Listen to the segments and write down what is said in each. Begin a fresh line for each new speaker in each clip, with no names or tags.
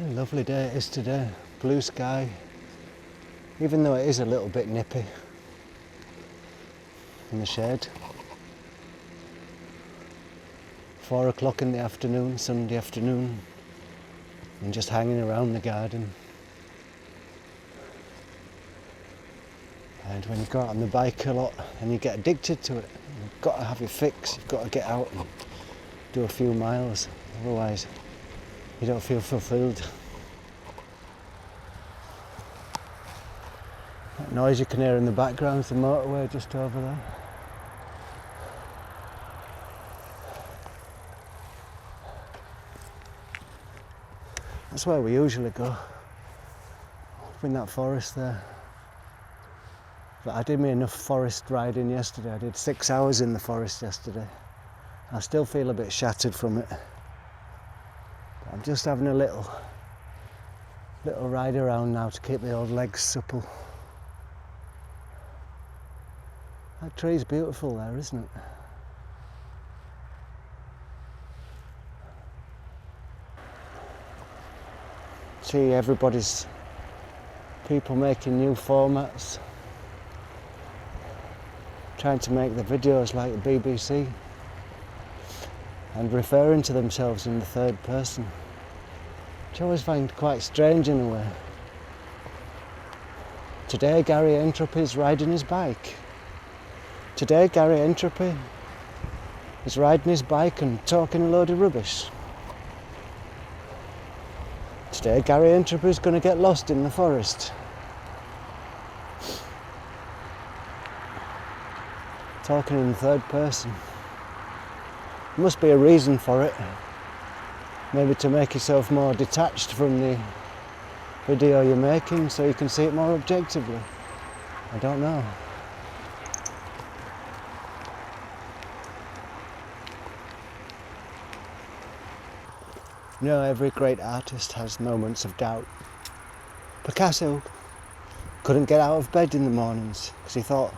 Lovely day it is today, blue sky, even though it is a little bit nippy in the shade. 4 o'clock in the afternoon, Sunday afternoon, and just hanging around the garden. And when you go out on the bike a lot and you get addicted to it, you've got to have your fix, you've got to get out and do a few miles, otherwise you don't feel fulfilled. That noise you can hear in the background is the motorway just over there. That's where we usually go, up in that forest there. But I did me enough forest riding yesterday. I did 6 hours in the forest yesterday. I still feel a bit shattered from it. But I'm just having a little ride around now to keep the old legs supple. That tree's beautiful there, isn't it? See everybody's people making new formats, trying to make the videos like the BBC and referring to themselves in the third person, which I always find quite strange in a way. Today Gary Entropy's riding his bike. Today Gary Entropy is riding his bike and talking a load of rubbish. Today Gary Entropy is going to get lost in the forest. Talking in the third person. There must be a reason for it. Maybe to make yourself more detached from the video you're making so you can see it more objectively. I don't know. You know, every great artist has moments of doubt. Picasso couldn't get out of bed in the mornings because he thought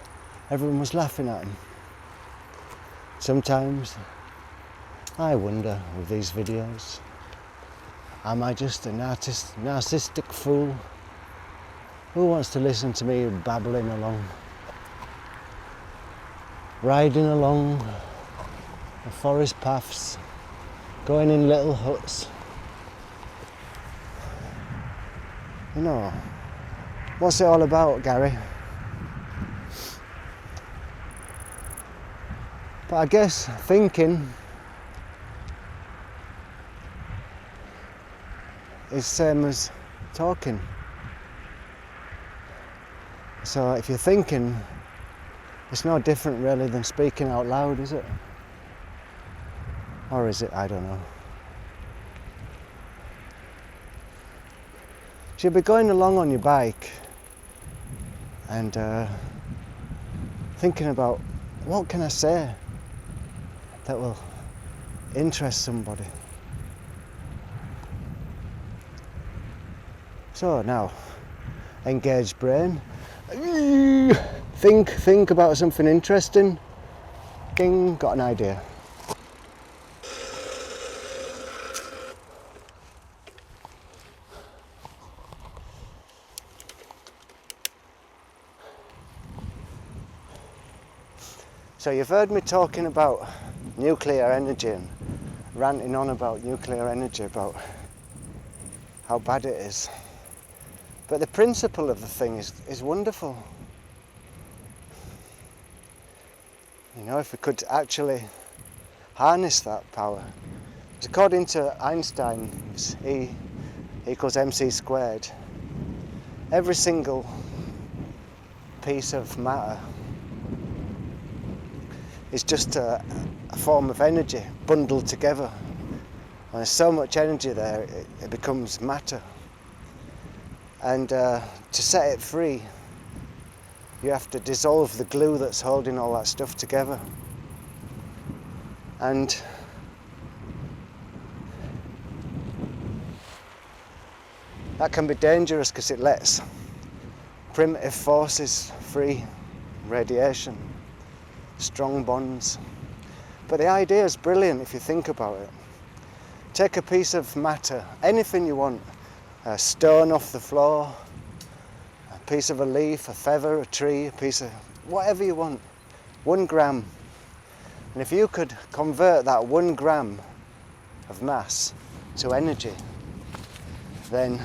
everyone was laughing at him. Sometimes I wonder with these videos, am I just an narcissistic fool who wants to listen to me babbling along, riding along the forest paths, going in little huts? You know, what's it all about, Gary? But I guess thinking is same as talking. So if you're thinking, it's no different really than speaking out loud, is it? Or is it? I don't know. So you'll be going along on your bike and thinking about what can I say that will interest somebody. So now, engage brain. Think about something interesting. Ding, got an idea. So you've heard me talking about nuclear energy and ranting on about nuclear energy, about how bad it is. But the principle of the thing is wonderful. You know, if we could actually harness that power. According to Einstein, it's E equals mc squared. Every single piece of matter is just a form of energy bundled together. And there's so much energy there, it becomes matter. And to set it free, you have to dissolve the glue that's holding all that stuff together. And that can be dangerous because it lets primitive forces free, radiation, strong bonds. But the idea is brilliant if you think about it. Take a piece of matter, anything you want, a stone off the floor, a piece of a leaf, a feather, a tree, a piece of whatever you want. 1 gram. And if you could convert that 1 gram of mass to energy, then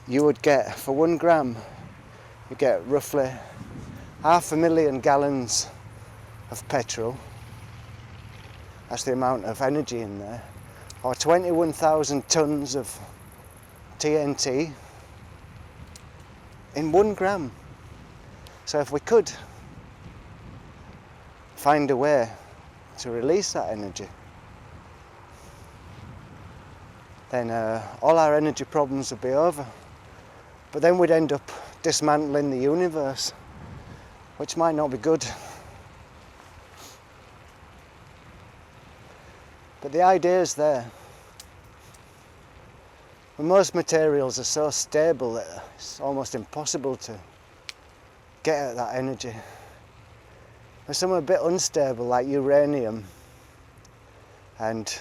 you would get, for 1 gram, you get roughly 500,000 gallons of petrol. That's the amount of energy in there. Or 21,000 tons of TNT in 1 gram. So if we could find a way to release that energy, then all our energy problems would be over. But then we'd end up dismantling the universe, which might not be good. But the idea is there. But most materials are so stable that it's almost impossible to get at that energy. There's some a bit unstable, like uranium, and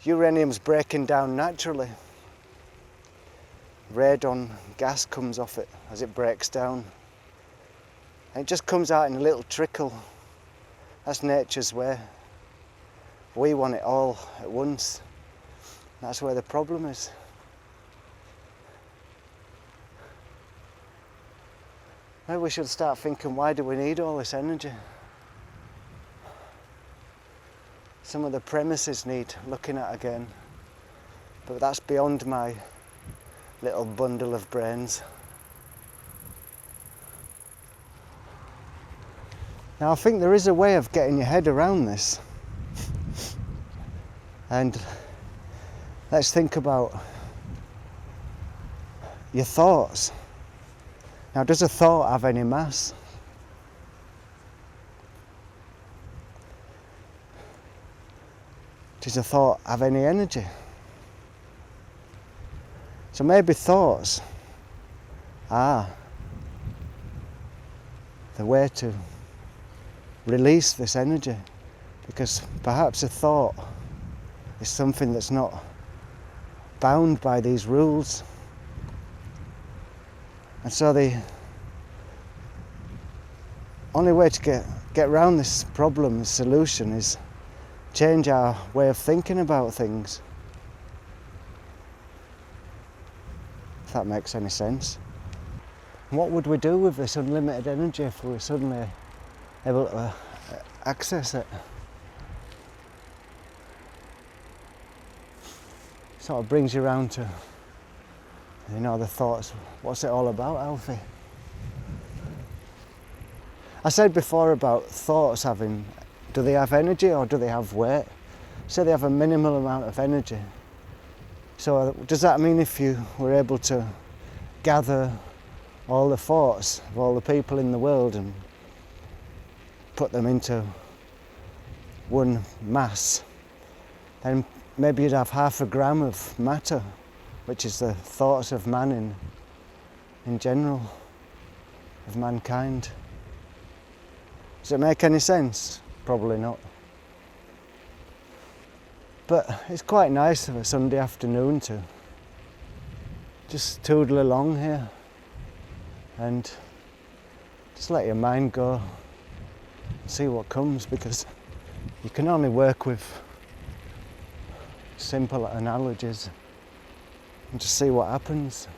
uranium's breaking down naturally. Radon gas comes off it as it breaks down, and it just comes out in a little trickle. That's nature's way. We want it all at once. That's where the problem is. Maybe we should start thinking, why do we need all this energy? Some of the premises need looking at again, but that's beyond my little bundle of brains. Now I think there is a way of getting your head around this. And let's think about your thoughts. Now, does a thought have any mass? Does a thought have any energy? So maybe thoughts are the way to release this energy, because perhaps a thought is something that's not bound by these rules. And so the only way to get around this problem, this solution, is change our way of thinking about things. If that makes any sense. What would we do with this unlimited energy if we were suddenly able to access it? Sort of brings you around to, the thoughts. What's it all about, Alfie? I said before about thoughts having, do they have energy or do they have weight? So they have a minimal amount of energy. So does that mean if you were able to gather all the thoughts of all the people in the world and put them into one mass, then maybe you'd have 0.5 gram of matter, which is the thoughts of man in general, of mankind. Does it make any sense? Probably not. But it's quite nice of a Sunday afternoon to just toodle along here and just let your mind go and see what comes, because you can only work with simple analogies and just see what happens.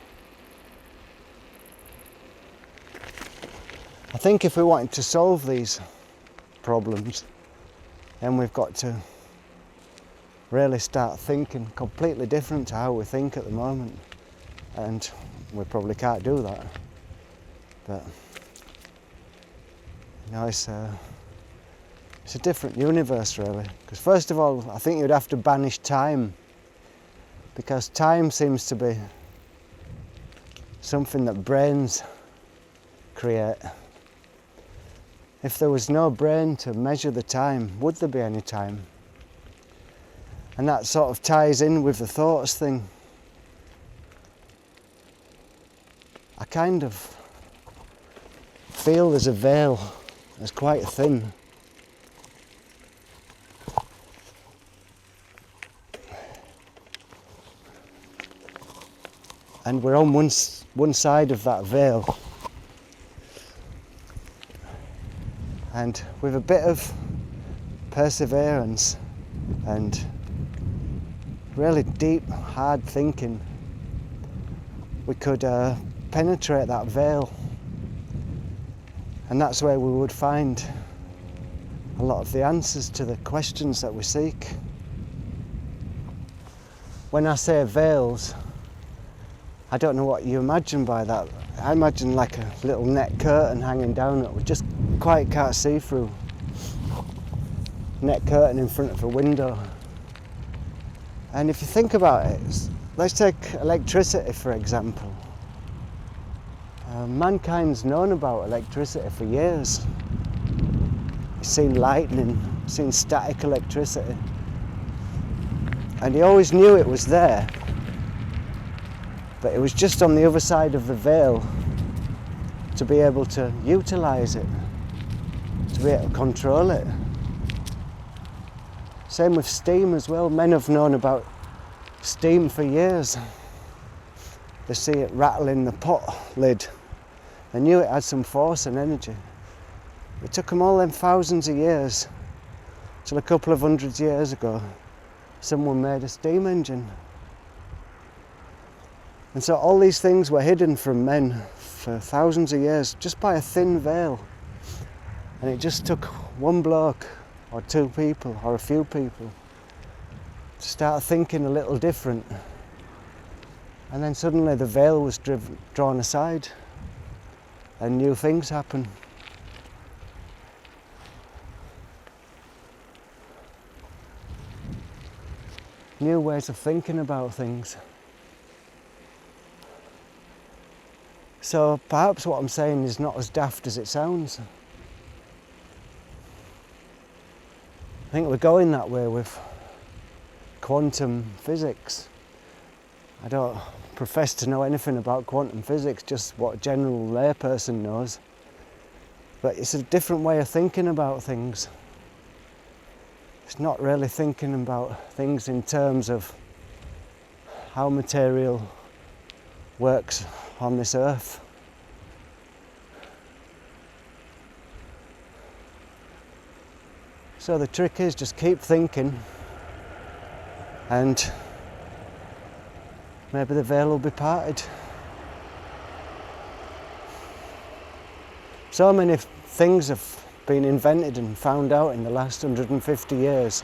I think if we wanted to solve these problems, then we've got to really start thinking completely different to how we think at the moment, and we probably can't do that. But it's a different universe really, because first of all I think you'd have to banish time, because time seems to be something that brains create. If there was no brain to measure the time, would there be any time? And that sort of ties in with the thoughts thing. I kind of feel there's a veil that's quite thin. and we're on one side of that veil. And with a bit of perseverance and really deep, hard thinking, we could penetrate that veil, and that's where we would find a lot of the answers to the questions that we seek. When I say veils, I don't know what you imagine by that. I imagine like a little net curtain hanging down that we just quite can't see through. Net curtain in front of a window. And if you think about it, let's take electricity for example. Mankind's known about electricity for years. He's seen lightning, seen static electricity. And he always knew it was there. But it was just on the other side of the veil to be able to utilise it, to be able to control it. Same with steam as well. Men have known about steam for years. They see it rattling the pot lid. They knew it had some force and energy. It took them all them thousands of years, till a couple of hundred years ago, someone made a steam engine. And so all these things were hidden from men for thousands of years, just by a thin veil. And it just took one bloke, or two people, or a few people, to start thinking a little different. And then suddenly the veil was drawn aside, and new things happened. New ways of thinking about things. So perhaps what I'm saying is not as daft as it sounds. I think we're going that way with quantum physics. I don't profess to know anything about quantum physics, just what a general layperson knows. But it's a different way of thinking about things. It's not really thinking about things in terms of how material works on this earth. So the trick is just keep thinking, and maybe the veil will be parted. So many things have been invented and found out in the last 150 years.